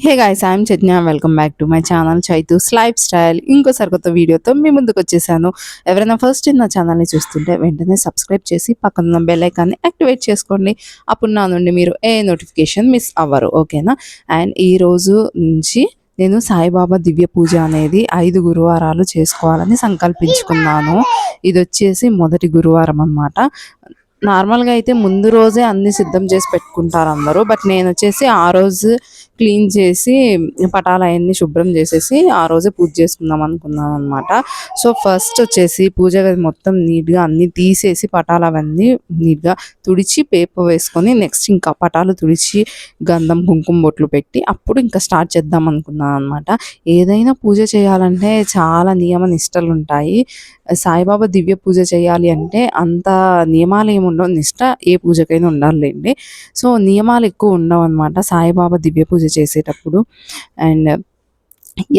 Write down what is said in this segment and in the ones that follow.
Hey guys, I'm Chaitanya. Welcome back to my channel Chaitu's life style. ఇంకోసారి కొత్త వీడియోతో మీ ముందుకు వచ్చేసాను. ఎవరైనా ఫస్ట్ నా ఛానల్ని చూస్తుంటే వెంటనే సబ్స్క్రైబ్ చేసి పక్కన బెల్ ఐకాన్ని యాక్టివేట్ చేసుకోండి. అప్పుడు నా నుండి మీరు ఏ నోటిఫికేషన్ మిస్ అవ్వరు, ఓకేనా? అండ్ ఈ రోజు నుంచి నేను సాయిబాబా దివ్య పూజ అనేది 5 గురువారాలు చేసుకోవాలని సంకల్పించుకున్నాను. ఇది వచ్చేసి మొదటి గురువారం అన్నమాట. నార్మల్గా అయితే ముందు రోజే అన్ని సిద్ధం చేసి పెట్టుకుంటారు అందరూ. బట్ నేను వచ్చేసి ఆ రోజు క్లీన్ చేసి పటాలు అవన్నీ శుభ్రం చేసేసి ఆ రోజే పూజ చేసుకుందాం అనుకున్నాను అనమాట. సో ఫస్ట్ వచ్చేసి పూజ గది మొత్తం నీట్గా అన్నీ తీసేసి పటాలు అవన్నీ నీట్గా తుడిచి పేపర్ వేసుకొని నెక్స్ట్ ఇంకా పటాలు తుడిచి గంధం కుంకుమ బొట్లు పెట్టి అప్పుడు ఇంకా స్టార్ట్ చేద్దాం అనుకున్నాను అనమాట. ఏదైనా పూజ చేయాలంటే చాలా నియమ నిష్టలు ఉంటాయి. సాయిబాబా దివ్య పూజ చేయాలి అంటే అంత నియమాలు ఏమి ఉండవు, నిష్ట ఏ పూజకైనా ఉండాలండి. సో నియమాలు ఎక్కువ ఉండవు అనమాట సాయిబాబా దివ్య పూజ చేసేటప్పుడు. అండ్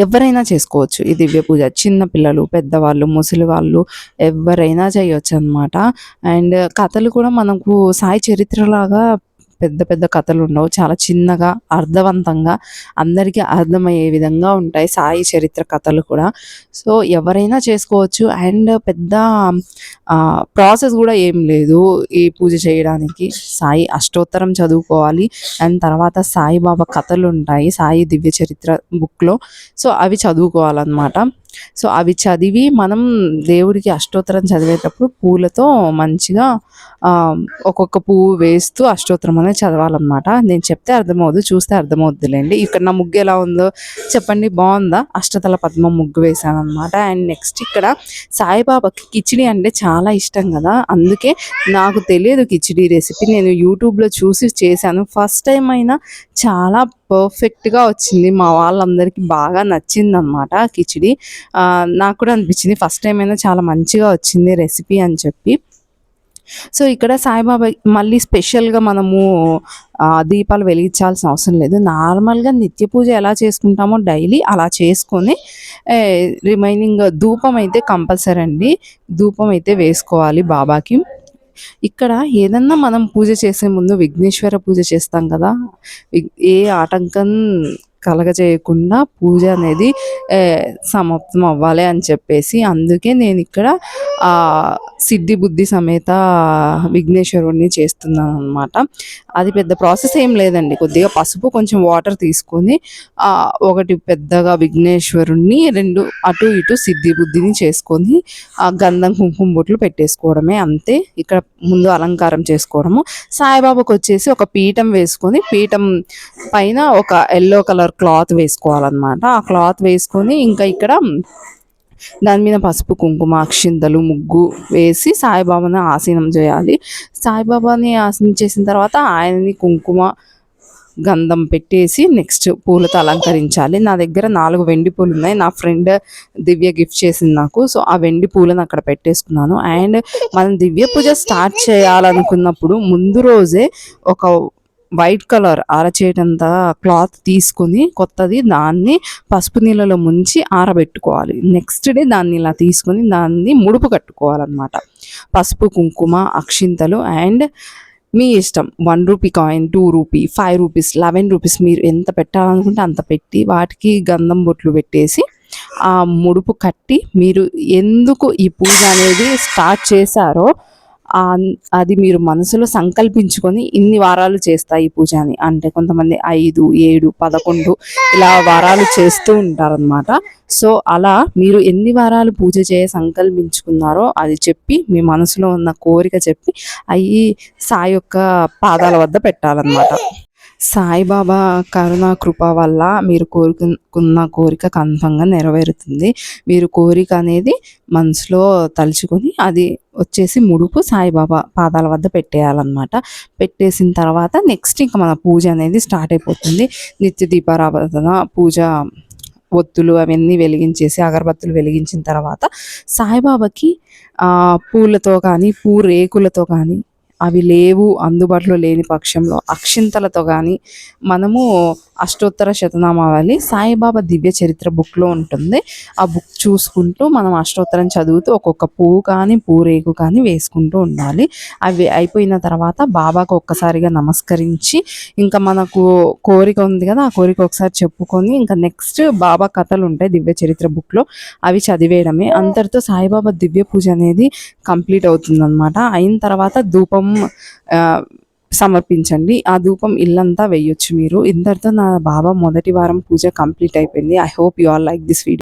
ఎవరైనా చేసుకోవచ్చు ఈ దివ్య పూజ, చిన్న పిల్లలు, పెద్దవాళ్ళు, ముసలి వాళ్ళు ఎవరైనా చేయొచ్చు అనమాట. అండ్ కథలు కూడా మనకు సాయి చరిత్రలాగా పెద్ద పెద్ద కథలు ఉండవు, చాలా చిన్నగా అర్థవంతంగా అందరికీ అర్థమయ్యే విధంగా ఉంటాయి సాయి చరిత్ర కథలు కూడా. సో ఎవరైనా చేసుకోవచ్చు. అండ్ పెద్ద ప్రాసెస్ కూడా ఏం లేదు ఈ పూజ చేయడానికి. సాయి అష్టోత్తరం చదువుకోవాలి అండ్ తర్వాత సాయిబాబా కథలు ఉంటాయి సాయి దివ్య చరిత్ర బుక్లో. సో అవి చదువుకోవాలన్నమాట. సో అవి చదివి మనం దేవుడికి అష్టోత్తరం చదివేటప్పుడు పూలతో మంచిగా ఒక్కొక్క పువ్వు వేస్తూ అష్టోత్తరం అనేది చదవాలన్నమాట. నేను చెప్తే అర్థమవుదు, చూస్తే అర్థమవుద్దులేండి. ఇక్కడ నా ముగ్గు ఎలా ఉందో చెప్పండి, బాగుందా? అష్టతల పద్మం ముగ్గు వేసాను అనమాట. అండ్ నెక్స్ట్ ఇక్కడ సాయిబాబాకి కిచిడి అంటే చాలా ఇష్టం కదా, అందుకే నాకు తెలియదు కిచిడి రెసిపీ, నేను యూట్యూబ్లో చూసి చేశాను. ఫస్ట్ టైం అయినా చాలా పర్ఫెక్ట్గా వచ్చింది, మా వాళ్ళందరికీ బాగా నచ్చింది అనమాట కిచిడి. నాకు కూడా అనిపించింది ఫస్ట్ టైం అయినా చాలా మంచిగా వచ్చింది రెసిపీ అని చెప్పి. సో ఇక్కడ సాయిబాబా మళ్ళీ స్పెషల్గా మనము దీపాలు వెలిగించాల్సిన అవసరం లేదు. నార్మల్గా నిత్య పూజ ఎలా చేసుకుంటామో డైలీ అలా చేసుకొని రిమైనింగ్ ధూపం అయితే కంపల్సరీ అండి, ధూపం అయితే వేసుకోవాలి బాబాకి. ఇక్కడ ఏదన్నా మనం పూజ చేసే ముందు విఘ్నేశ్వర పూజ చేస్తాం కదా, ఏ ఆటంకం కలగజేయకుండా పూజ అనేది సమాప్తం అవ్వాలి అని చెప్పేసి అందుకే నేను ఇక్కడ సిద్ధి బుద్ధి సమేత విఘ్నేశ్వరుడిని చేస్తున్నాను అనమాట. అది పెద్ద ప్రాసెస్ ఏం లేదండి, కొద్దిగా పసుపు కొంచెం వాటర్ తీసుకొని ఒకటి పెద్దగా విఘ్నేశ్వరుణ్ణి, రెండు అటు ఇటు సిద్ధి బుద్ధిని చేసుకొని గంధం కుంకుమ బొట్లు పెట్టేసుకోవడమే, అంతే. ఇక్కడ ముందు అలంకారం చేసుకోవడము. సాయిబాబాకు వచ్చేసి ఒక పీఠం వేసుకొని పీఠం పైన ఒక ఎల్లో కలర్ క్లాత్ వేసుకోవాలన్నమాట. ఆ క్లాత్ వేసుకొని ఇంకా ఇక్కడ దాని మీద పసుపు కుంకుమ అక్షింతలు ముగ్గు వేసి సాయిబాబాని ఆసీనం చేయాలి. సాయిబాబాని ఆసీనం చేసిన తర్వాత ఆయనని కుంకుమ గంధం పెట్టేసి నెక్స్ట్ పూలతో అలంకరించాలి. నా దగ్గర 4 వెండి పూలు ఉన్నాయి, నా ఫ్రెండ్ దివ్య గిఫ్ట్ చేసింది నాకు. సో ఆ వెండి పూలను అక్కడ పెట్టేసుకున్నాను. అండ్ మనం దివ్య పూజ స్టార్ట్ చేయాలనుకున్నప్పుడు ముందు రోజే ఒక వైట్ కలర్ అరచేటంత క్లాత్ తీసుకొని కొత్తది దాన్ని పసుపు నీళ్ళలో ముంచి ఆరబెట్టుకోవాలి. నెక్స్ట్ డే దాన్ని ఇలా తీసుకొని దాన్ని ముడుపు కట్టుకోవాలన్నమాట. పసుపు కుంకుమ అక్షింతలు అండ్ మీ ఇష్టం 1 rupee coin, 2 rupee, 5 rupees, 11 rupees మీరు ఎంత పెట్టాలనుకుంటే అంత పెట్టి వాటికి గంధం బొట్లు పెట్టేసి ఆ ముడుపు కట్టి మీరు ఎందుకు ఈ పూజ అనేది స్టార్ట్ చేశారో అది మీరు మనసులో సంకల్పించుకొని ఇన్ని వారాలు చేస్తా ఈ పూజ అని. అంటే కొంతమంది 5, 7, 11 ఇలా వారాలు చేస్తూ ఉంటారనమాట. సో అలా మీరు ఎన్ని వారాలు పూజ సంకల్పించుకున్నారో అది చెప్పి మీ మనసులో ఉన్న కోరిక చెప్పి అవి సాయి యొక్క పాదాల వద్ద పెట్టాలన్నమాట. సాయిబాబా కరుణ కృప వల్ల మీరు కోరుకున్న కోరిక కన్ఫర్మ్గా నెరవేరుతుంది. మీరు కోరిక అనేది మనసులో తలుచుకొని అది వచ్చేసి ముడుపు సాయిబాబా పాదాల వద్ద పెట్టేయాలన్నమాట. పెట్టేసిన తర్వాత నెక్స్ట్ ఇంకా మన పూజ అనేది స్టార్ట్ అయిపోతుంది. నిత్య దీపారాధన పూజ, ఒత్తులు అవన్నీ వెలిగించేసి అగరబత్తులు వెలిగించిన తర్వాత సాయిబాబాకి పూలతో కానీ రేకులతో కానీ అవి లేవు, అందుబాటులో లేని పక్షంలో అక్షింతలతో కానీ మనము అష్టోత్తర శతనామావళి సాయిబాబా దివ్య చరిత్ర బుక్లో ఉంటుంది. ఆ బుక్ చూసుకుంటూ మనం అష్టోత్తరం చదువుతూ ఒక్కొక్క పువ్వు కానీ పూరేకు కానీ వేసుకుంటూ ఉండాలి. అవి అయిపోయిన తర్వాత బాబాకు ఒక్కసారిగా నమస్కరించి ఇంకా మనకు కోరిక ఉంది కదా, ఆ కోరిక ఒకసారి చెప్పుకొని ఇంకా నెక్స్ట్ బాబా కథలు ఉంటాయి దివ్య చరిత్ర బుక్లో, అవి చదివేయడమే. అంతటితో సాయిబాబా దివ్య పూజ అనేది కంప్లీట్ అవుతుందన్నమాట. అయిన తర్వాత ధూపం సమర్పించండి. ఆ ధూపం ఇల్లంతా వేయొచ్చు మీరు. ఇంతటితో నా బాబా మొదటి వారం పూజ కంప్లీట్ అయిపోయింది. I hope you all like this video.